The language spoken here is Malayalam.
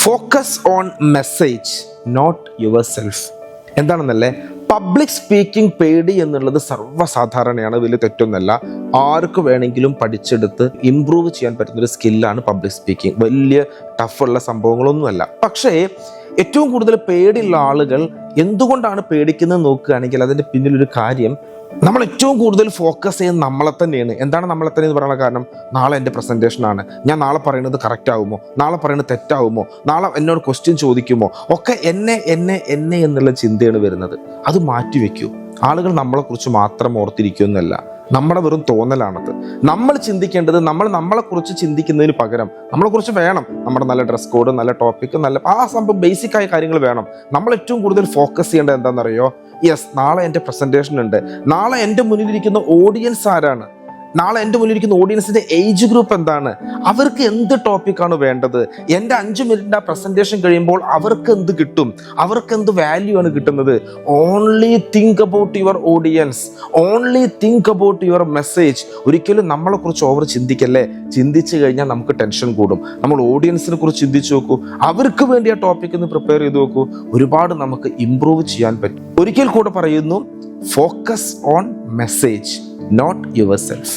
Focus on message, not yourself. എന്താണെന്നല്ലേ, പബ്ലിക് സ്പീക്കിംഗ് പേടി എന്നുള്ളത് സർവ്വസാധാരണയാണ്, വലിയ തെറ്റൊന്നുമല്ല. ആർക്ക് വേണമെങ്കിലും പഠിച്ചെടുത്ത് ഇമ്പ്രൂവ് ചെയ്യാൻ പറ്റുന്നൊരു സ്കില്ലാണ് പബ്ലിക് സ്പീക്കിംഗ്. വലിയ ടഫുള്ള സംഭവങ്ങളൊന്നുമല്ല. പക്ഷേ ഏറ്റവും കൂടുതൽ പേടിയുള്ള ആളുകൾ എന്തുകൊണ്ടാണ് പേടിക്കുന്നത് നോക്കുകയാണെങ്കിൽ അതിൻ്റെ പിന്നിലൊരു കാര്യം, നമ്മൾ ഏറ്റവും കൂടുതൽ ഫോക്കസ് ചെയ്യുന്നത് നമ്മളെ തന്നെയാണ്. എന്താണ് നമ്മളെ തന്നെ എന്ന് പറയുന്ന കാരണം, നാളെ എൻ്റെ പ്രസൻറ്റേഷനാണ്, ഞാൻ നാളെ പറയുന്നത് കറക്റ്റ് ആവുമോ, നാളെ പറയുന്നത് തെറ്റാവുമോ, നാളെ എന്നോട് ക്വസ്റ്റ്യൻ ചോദിക്കുമോ, ഒക്കെ എന്നെ എന്നെ എന്നെ എന്നുള്ള ചിന്തയാണ് വരുന്നത്. അത് മാറ്റിവെക്കൂ. ആളുകൾ നമ്മളെക്കുറിച്ച് മാത്രം ഓർത്തിരിക്കുമെന്നല്ല, നമ്മുടെ വെറും തോന്നലാണത്. നമ്മൾ ചിന്തിക്കേണ്ടത്, നമ്മളെക്കുറിച്ച് ചിന്തിക്കുന്നതിന് പകരം നമ്മളെക്കുറിച്ച് വേണം, നമ്മുടെ നല്ല ഡ്രസ് കോഡ്, നല്ല ടോപ്പിക്, നല്ല ആ സംഭവം ബേസിക്കായ കാര്യങ്ങൾ വേണം. നമ്മൾ ഏറ്റവും കൂടുതൽ ഫോക്കസ് ചെയ്യേണ്ടത് എന്താണെന്നറിയോ? യെസ്, നാളെ എൻ്റെ പ്രസൻറ്റേഷൻ ഉണ്ട്, നാളെ എൻ്റെ മുന്നിലിരിക്കുന്ന ഓഡിയൻസ് ആരാണ്, നാളെ എൻ്റെ മുന്നിലിരിക്കുന്ന ഓഡിയൻസിൻ്റെ ഏജ് ഗ്രൂപ്പ് എന്താണ്, അവർക്ക് എന്ത് ടോപ്പിക്കാണ് വേണ്ടത്, എൻ്റെ 5 മിനിറ്റിൻ്റെ ആ പ്രസൻറ്റേഷൻ കഴിയുമ്പോൾ അവർക്ക് എന്ത് കിട്ടും, അവർക്ക് എന്ത് വാല്യൂ ആണ് കിട്ടുന്നത്. Only think about your audience, only think about your message. ഒരിക്കലും നമ്മളെക്കുറിച്ച് ഓവർ ചിന്തിക്കല്ലേ. ചിന്തിച്ചു കഴിഞ്ഞാൽ നമുക്ക് ടെൻഷൻ കൂടും. നമ്മൾ ഓഡിയൻസിനെ കുറിച്ച് ചിന്തിച്ചു നോക്കൂ, അവർക്ക് വേണ്ടി ആ ടോപ്പിക് ഒന്ന് പ്രിപ്പയർ ചെയ്ത് നോക്കൂ. ഒരുപാട് നമുക്ക് ഇംപ്രൂവ് ചെയ്യാൻ പറ്റും. ഒരിക്കൽ കൂടെ പറയുന്നു, focus on message, not yourself.